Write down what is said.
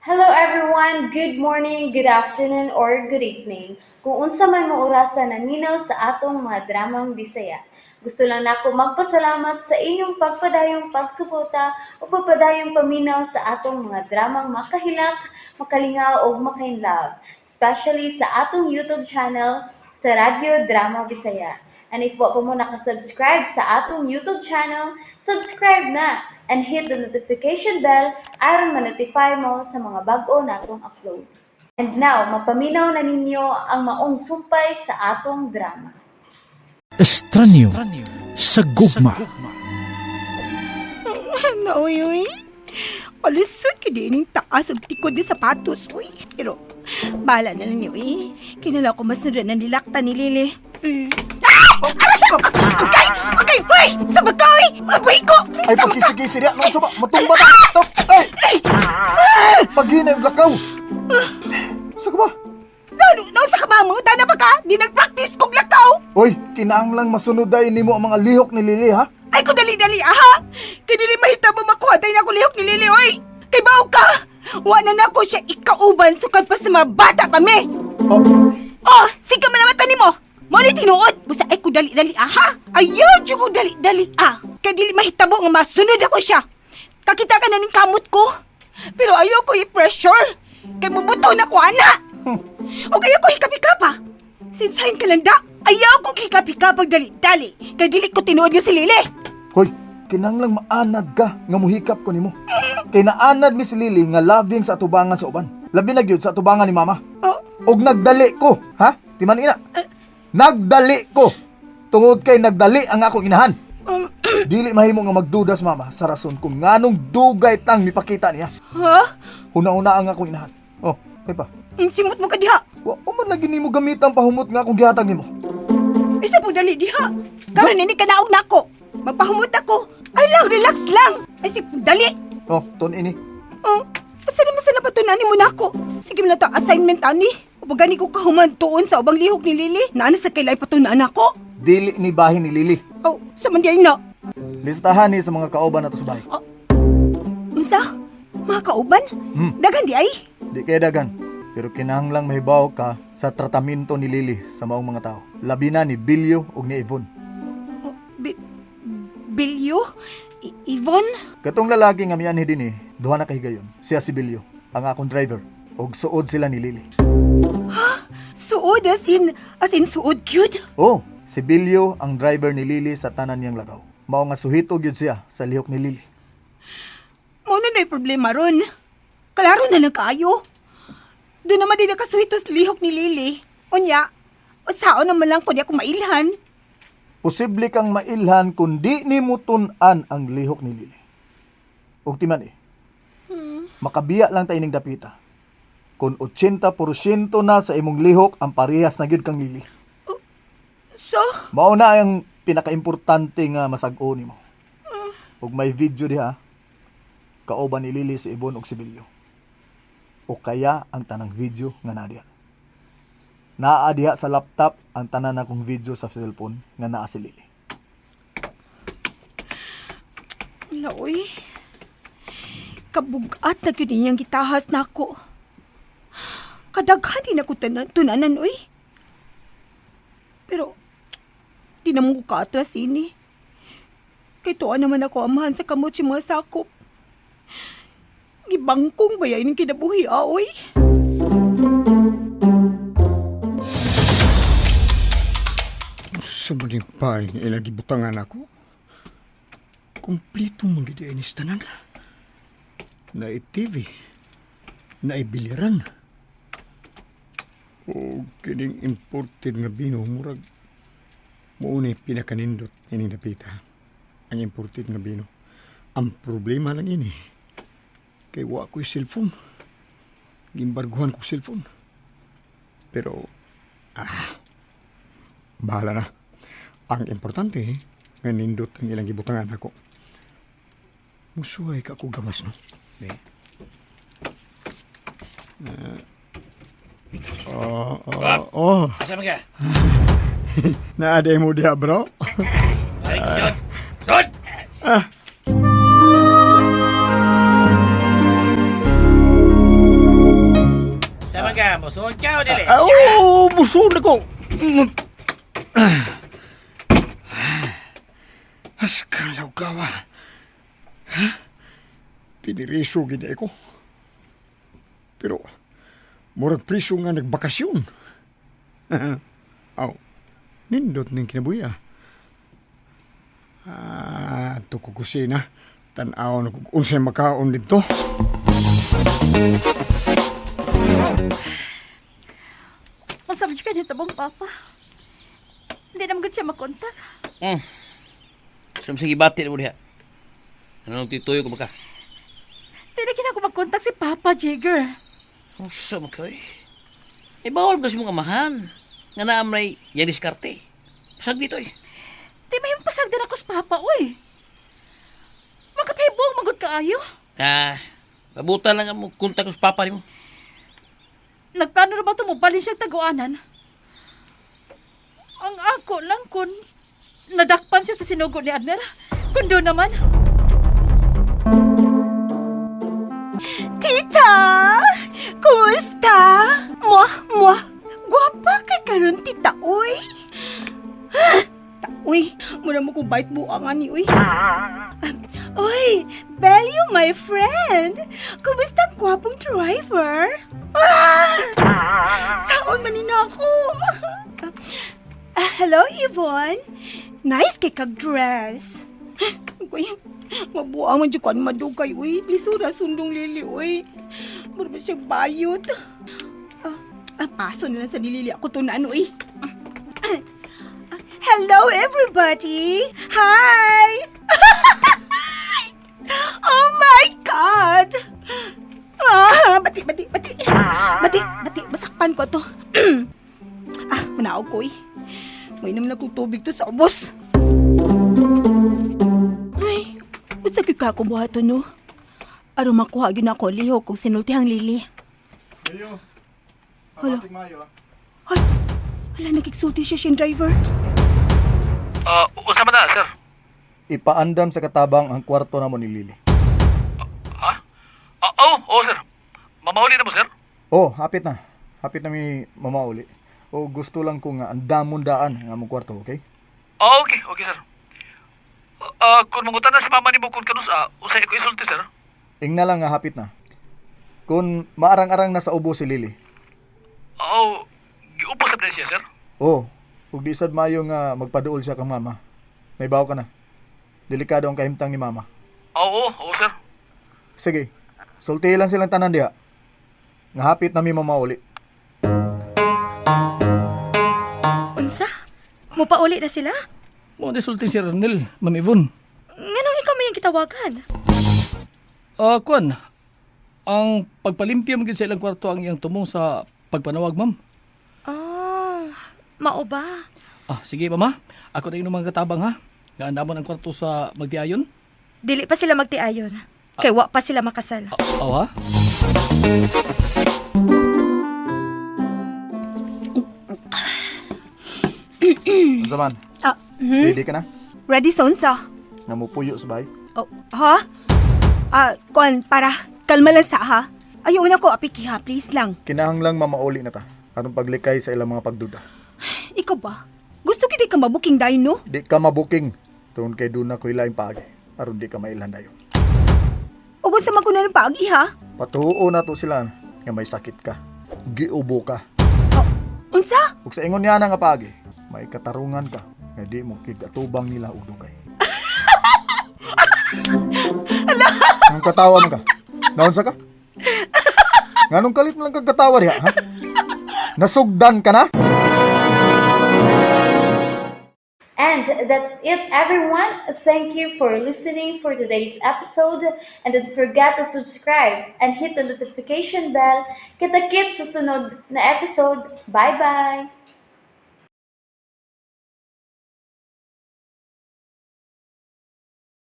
Hello everyone, good morning, good afternoon, or good evening. Kung unsa man mo orasan naminaw sa atong mga dramang Bisaya. Gusto lang nako magpasalamat sa inyong pagpadayong pagsuporta o pagpadayong paminaw sa atong mga dramang makahilak, makalingaw o makainlove, especially sa atong YouTube channel sa Radyo Drama Bisaya. And if wa pa mo nakasubscribe sa atong YouTube channel, subscribe na and hit the notification bell aron ma-notify mo sa mga bag-o natong uploads. And now, mapaminaw na ninyo ang maong sumpay sa atong drama. Estranyo sa gugma. Uy. Kalisod ka din yung taas o tikod ni sapatos, uy. Pero, bahala na lang niyo, eh. Kinala ko masunod na nilakta ni Lili. Okay, uy! Sabag ka, uy! Uy ko! Ay, pagkisi-kisi niya. Ano sa ba? Matumba na! Stop! Ay! Paghinay yung lakaw! Sa ka ba? Daw sa kabamo, dana ba ka? Di nag-practice kong lakaw! Oy, kinaanglang masunod dahil ni mo ang mga lihok ni Lili, ha? Ay, ko dali-dali, aha! Kaya dili mahita mo makuha tayo na ako lihok ni Lili, oy! Kay baw ka! Wa na na ko siya ikauban sukad pa sa mga bata pa, me! Oh, Oh, sige man naman tani mo! Mo ni tinuod! Busa ay ko dali-dali, aha! Ayaw dyan ko dali-dali, ah! Kaya dili mahitabo nga masunod ako siya! Kakita ka na ning kamot ko! Pero ayaw ko i-pressure! Kaya mabuto na ko, ana! O kaya ko hikapikapa! Sinsahin ka lang da! Ayaw ko hikapikapag dali-dali! Kaya dili ko tinuod nga si Lili! hoy, kinanglang maanad ka nga muhikap ko nimo. Kay naanad mi si Lili nga loving sa atubangan sa uban. Labi na gyud sa atubangan ni mama. Oh, Og nagdali ko, ha? Timan ina. Nagdali ko. Tungod kay nagdali ang akong inahan. um, Dili mahimo nga magdudas mama sa rason kung nganong dugay tang mipakita niya. ha? Una-una ang akong inahan. Oh, kay pa. Simot mo ka diha! Wa man lagi nimo gamit ang pahumot nga akong gihatag nimo. Isa po dali diha! Karon ini ka naog na ako! Magpahumot ako! Ay lang, relax lang! Ay si dali! Oh, ton ini. Oh, masana pa tunanin mo na ako. Sige mo na to, assignment ani. Upag gani ko kahuman tuon sa ubang lihok ni Lili, naana sa kailay patunaan ako. Dili ni bahin ni Lili. Oh, sa mandiay na. Listahan ni sa mga kauban nato sa bahay. Unsa? Mga kauban? Dagan di ay? Di kay dagan. Pero kinahanglang mahibaw ka sa tratamento ni Lili sa maong mga tao. Labi na ni Bilyo ug ni Yvonne. Oh, Bilyo? Yvonne? Katong lalaki nga mianhi dinhi, duha na kahigayon. Siya si Bilyo, ang akong driver. Og suod sila ni Lili. Suod as in suod cute? Oh, si Bilyo ang driver ni Lili sa tanan niyang lagaw. Mao nga suhito gyud siya sa lihok ni Lili. Mao na na'y problema ron. Klaro na nagkaayo. Doon naman din nakasuhitos lihok ni Lili. Unya, usaon naman lang ko di ako mailhan. Posible kang mailhan kung di ni mo tun-an ang lihok ni Lili. Og timan makabiya lang ta ining dapita. Kung 80% na sa imong lihok ang parehas na gyud kang Lili. So, Mao na ang pinakaimportante nga masag-o nimo. Ug may video diha. Kauban ni Lili si Yvonne ug si Bilyo. O kaya ang tanang video nga naa diha. Naa diha sa laptop ang tanan akong video sa cellphone nga naa si Lili. laoy. Kabugat na gyud niyang gitahas nako. Kadaghan din ako tunanan, oy. Pero, di na mo ko kaatras ini. Kay tuwa naman ako amahan sa kamot si mga sakop. Gibangkong ba yan yung kinabuhi, oy? Sumaling pa yung ilang gibutangan ako. Kumplito magidi ay nistanan. Na-TV. Na-ibiliran. O kining imported nga bino, murag maunay pinakanindot ini napita. Ang imported nga bino. Ang problema lang ini, kay wa ko'y cellphone. Gimbarguhan ko cellphone. Pero, bahala na. Ang importante, nga nindot ang ilang gibutangan ako. Musuhay ka ako gamas, no? Asa man ka? Naaday mo diha, bro? Ay, Sud! Sud! man ka, musuod ka o dili? Oo, musun ako. Askalaw gawa. Ha? Piniriso gina ako. Pero, murag priso nga nagbakasyon. Aw, nindot ning kinabuhi ito ko kusina. Tanaw na kung unsay makaon dito. Masabi ka dito bang papa? Hindi naman siya makontak. Sige batin mo diha. Ano nang tituyo ko ba ka? Hindi na kinako magkontak si Papa Jigger. Ang sama ka eh. Bawal ba si mong amahan? Nga naam na yan diskarte. Pasag dito eh. Di may pasag din ako sa Papa, uy. Magkapibong, magod kaayo. Mabuta lang mo kontak ko sa papa ni mo. Nagplano na ba ito mo balin siyang taguanan? Ang ako lang kun nadakpan siya sa sinugo ni Adner. Kundo naman. Tita! Kumusta? Mwah! Gwapa kay karon tita, uy. Uy, muna mo kong bait buang ani, uy. Uy, Belio, my friend. Kumusta gwapong driver? Saon manina ako. Hello, Yvonne. Nice kay kag-dress. Uy, mabuang man dyan madugay, uy. Lisura sundong lili, uy. Mura siyang bayot. Paso na lang sa nilili ako to na ano, uy. Hello, everybody. Hi. Oh my God. Bati. Masakpan ko to. Manaog ko, eh. May naman akong tubig to sa ubos. Ay, unsa gyud ka ako buhaton, no? Aron makuha gyud ako lihok kung sinultihang lili. Ayo. Hala. Ating mayo. Ay, wala nagigsulti siya siyang driver. Unsa man na, sir? Ipaandam sa katabang ang kwarto na mo ni Lily. Ha? Oo, sir. Mamahuli na mo, sir? Oh, hapit na. Hapit na mi mamauli. O gusto lang ko nga andamon daan nga mong kwarto, okay? Okay, sir. Kung mangutan na si mama ni mo kung kanus, usay ko isulti, sir. Ingna lang nga hapit na. Kung maarang-arang na sa ubo si Lily. Giupos na siya, sir. Oh, ug di sad mayo nga magpaduol siya kang mama. May bawo ka na. Delikado ang kahimtang ni mama. Oo, sir. Sige. Sultihin lang silang tanan diha. Nga hapit na mi mamauli. Unsa? Mupauli na sila? Mo sulti si Ronel, Ma'am Yvonne. Nganong ikaw may gitawagan? Kuan, ang pagpalimpya mo sa ilang kwarto ang iyang tumong sa pagpanawag, ma'am. Mao ba? Sige, mama. Ako na yung mga katabang, ha? Gaan namon ang kwarto sa magtiayon. Dili pa sila magtiayon. Kay wa pa sila makasal. Ha? Unsa man? Ready ka na? Ready sa unsa? Nga mo puyo sa bahay? Oh, ha? Para kalma lang sa ha. Ayaw na ko apiki ha, please lang. Kinahanglang mamauli na ta. Anong paglikay sa ilang mga pagduda. Ikaw ba? Gusto kita ka mabuking dayon, no? Di ka mabuking. Tungkol kay Duna ko ilaing paagi. Aron di ka mailan dayo. Ugod sa maguna ng paagi ha? Patuo na to sila nga may sakit ka. Giubo ka. Unsa? Ug sa ingon niya na nga paagi, may katarungan ka. Nga di mo kigatubang nila og dugay. Ang katawa man ka. Naunsa ka? Nganong kalit mo lang kagkatawa diha, ha? Nasugdan ka na? And that's it, everyone. Thank you for listening for today's episode. And don't forget to subscribe and hit the notification bell. Kita-kits sa sunod na episode. Bye-bye!